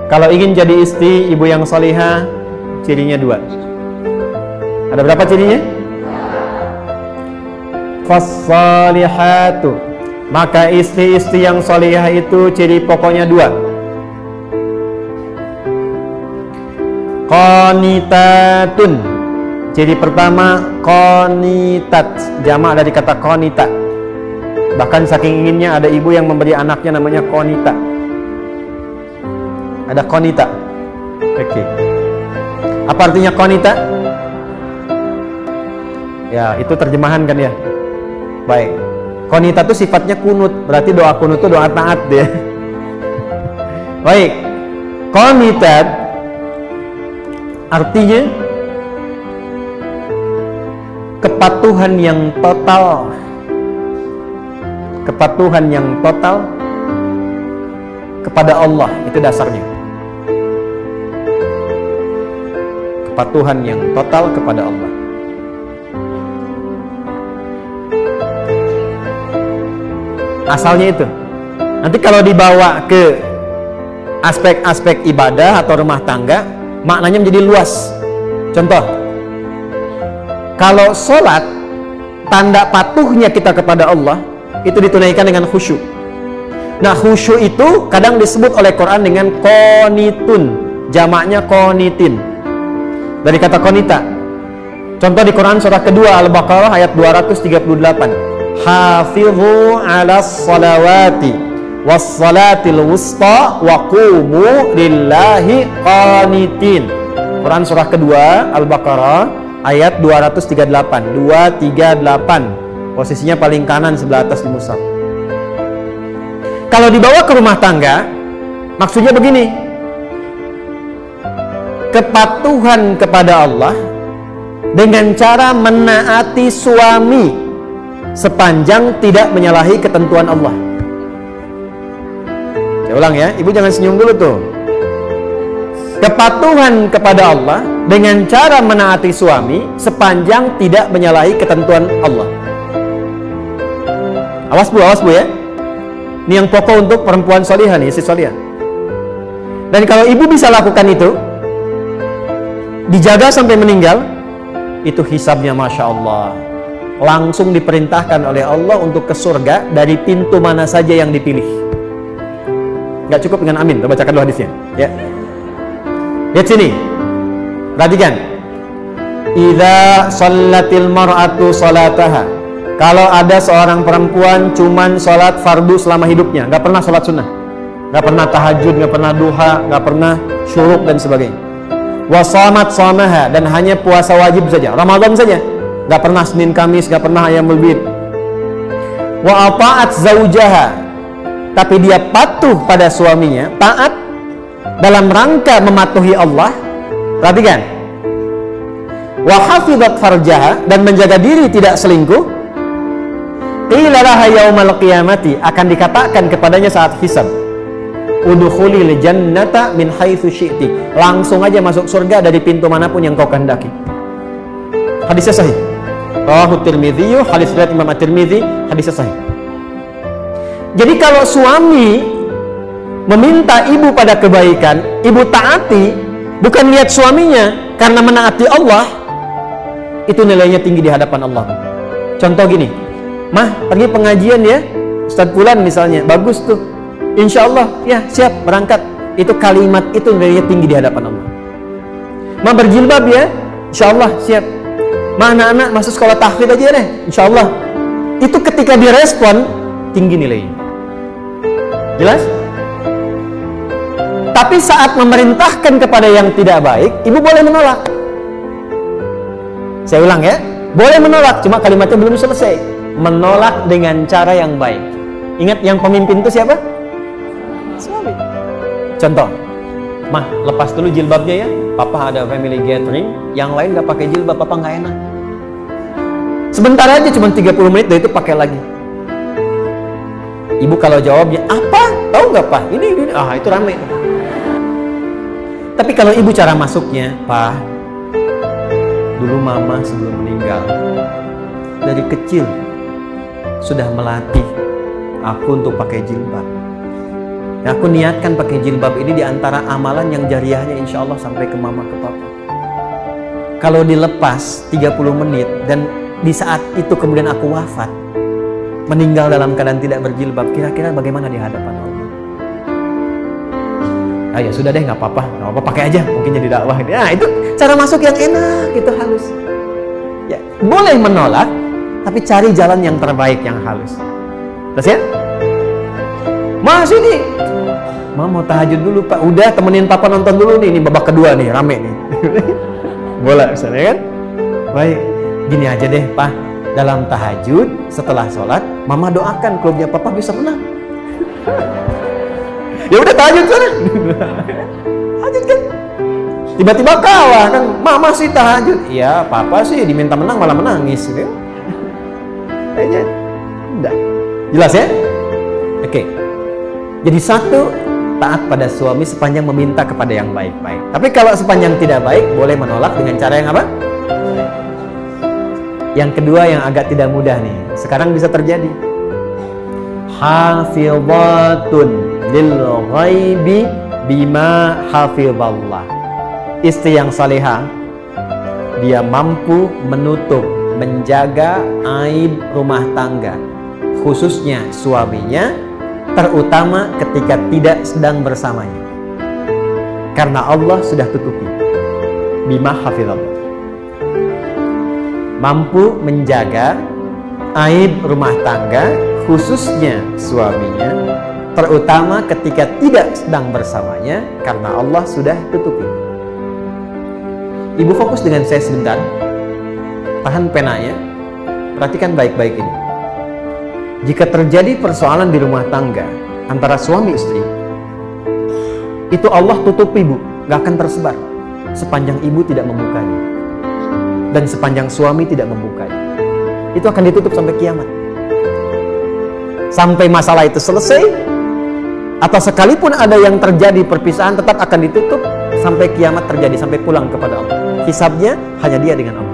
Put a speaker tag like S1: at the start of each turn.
S1: Kalau ingin jadi istri ibu yang salihah, cirinya 2. Ada berapa cirinya? Fassalihatu, maka istri-istri yang salihah itu ciri pokoknya 2. Qanitatun, ciri pertama qanitat, jamak dari kata qanita. Bahkan saking inginnya ada ibu yang memberi anaknya namanya qanita. Ada qanita. Oke. Apa artinya qanita? Ya, itu terjemahan kan ya. Baik. Qanita itu sifatnya kunut, berarti doa kunut itu doa taat dia. Baik. Qanitat artinya kepatuhan yang total. Kepatuhan yang total kepada Allah, itu dasarnya. Kepatuhan yang total kepada Allah. Asalnya itu. Nanti kalau dibawa ke aspek-aspek ibadah atau rumah tangga, maknanya menjadi luas. Contoh, kalau sholat, tanda patuhnya kita kepada Allah itu ditunaikan dengan khusyuk. Nah, khusyuk itu kadang disebut oleh Quran dengan qanitun, jamaknya qanitin, dari kata qanita. Contoh di Quran surah kedua Al-Baqarah ayat 238, hafizu 'alas salawati was salatil wusta wa qumu lillahi qanitin. Quran surah kedua Al-Baqarah ayat 238, posisinya paling kanan sebelah atas di mushaf. Kalau dibawa ke rumah tangga, maksudnya begini, kepatuhan kepada Allah dengan cara menaati suami sepanjang tidak menyalahi ketentuan Allah. Saya ulang ya, ibu jangan senyum dulu tuh. Kepatuhan kepada Allah dengan cara menaati suami sepanjang tidak menyalahi ketentuan Allah. Awas bu ya. Ini yang pokok untuk perempuan solihah nih, istri solihah. Dan kalau ibu bisa lakukan itu, dijaga sampai meninggal, itu hisabnya Masya Allah. Langsung diperintahkan oleh Allah untuk ke surga dari pintu mana saja yang dipilih. Gak cukup dengan amin, kita bacakan dulu hadisnya ya. Lihat sini, perhatikan. Idza shallatil mar'atu salataha, kalau ada seorang perempuan cuman sholat fardu selama hidupnya, nggak pernah sholat sunnah, nggak pernah tahajud, nggak pernah duha, nggak pernah syuruk dan sebagainya. Wa shamat shamaha, dan hanya puasa wajib saja, Ramadan saja, nggak pernah Senin Kamis, nggak pernah ayamul bid. Wa ata'at zaujaha, tapi dia patuh pada suaminya, taat dalam rangka mematuhi Allah. Perhatikan. Wa hafizat farjaha, dan menjaga diri tidak selingkuh. Qila laha yaumal qiyamati, akan dikatakan kepadanya saat hisab, udkhulil jannata min haitsu syi'ti, langsung aja masuk surga dari pintu manapun yang kau kehendaki. Hadisnya sahih. Rawahu Tirmidzi, hadis riwayat Imam At-Tirmidzi, hadisnya sahih. Jadi kalau suami meminta ibu pada kebaikan, ibu taati, bukan lihat suaminya karena menaati Allah, itu nilainya tinggi di hadapan Allah. Contoh gini, mah pergi pengajian ya, Ustadz Fulan misalnya, bagus tuh, insya Allah ya siap berangkat. Itu kalimat itu nilainya tinggi di hadapan Allah. Mah berjilbab ya, insya Allah siap. Mah anak-anak masuk sekolah tahfidz aja deh, insya Allah. Itu ketika direspon tinggi nilainya. Jelas? Tapi saat memerintahkan kepada yang tidak baik, ibu boleh menolak. Saya ulang ya, boleh menolak, cuma kalimatnya belum selesai. Menolak dengan cara yang baik. Ingat, yang pemimpin itu siapa? Suami. Contoh, mah lepas dulu jilbabnya ya, papa ada family gathering, yang lain gak pakai jilbab, papa gak enak. Sebentar aja, cuma 30 menit, dari itu pakai lagi. Ibu kalau jawabnya, apa? Tahu gak pak? Ini, itu rame. Tapi kalau ibu cara masuknya, pak, dulu mama sebelum meninggal, dari kecil sudah melatih aku untuk pakai jilbab. Nah, aku niatkan pakai jilbab ini di antara amalan yang jariahnya insya Allah sampai ke mama, ke papa. Kalau dilepas 30 menit dan di saat itu kemudian aku wafat, meninggal dalam keadaan tidak berjilbab, kira-kira bagaimana di hadapan Allah? Ah ya sudah deh, nggak apa-apa, pakai aja, mungkin jadi dakwah. Nah, itu cara masuk yang enak, itu halus. Ya, boleh menolak, tapi cari jalan yang terbaik, yang halus. Terus ya? Mas ini, mau tahajud dulu Pak. Udah, temenin Papa nonton dulu nih, ini babak kedua nih, rame nih. Bola misalnya kan? Baik, gini aja deh Pak, dalam tahajud setelah sholat Mama doakan klubnya Papa bisa menang. Ya udah tahajud sana. Tahajud kan? Tiba-tiba kalah kan, Mama sih tahajud, iya Papa sih diminta menang malah menangis gitu. Kayaknya udah jelas ya? Oke. Jadi satu, taat pada suami sepanjang meminta kepada yang baik-baik. Tapi kalau sepanjang tidak baik, boleh menolak dengan cara yang apa? Yang kedua yang agak tidak mudah nih, sekarang bisa terjadi. Hafizatun lil ghaibi bima hafizallah. Istri yang salihah, dia mampu menutup, menjaga aib rumah tangga, khususnya suaminya, terutama ketika tidak sedang bersamanya, karena Allah sudah tutupi. Bima hafizallah, mampu menjaga aib rumah tangga, khususnya suaminya, terutama ketika tidak sedang bersamanya, karena Allah sudah tutupi. Ibu fokus dengan saya sebentar, tahan penanya, perhatikan baik-baik ini. Jika terjadi persoalan di rumah tangga antara suami istri, itu Allah tutupi Bu, gak akan tersebar sepanjang ibu tidak membukanya dan sepanjang suami tidak membukanya. Itu akan ditutup sampai kiamat, sampai masalah itu selesai, atau sekalipun ada yang terjadi perpisahan tetap akan ditutup sampai kiamat terjadi, sampai pulang kepada Allah. Hisabnya hanya dia dengan Allah.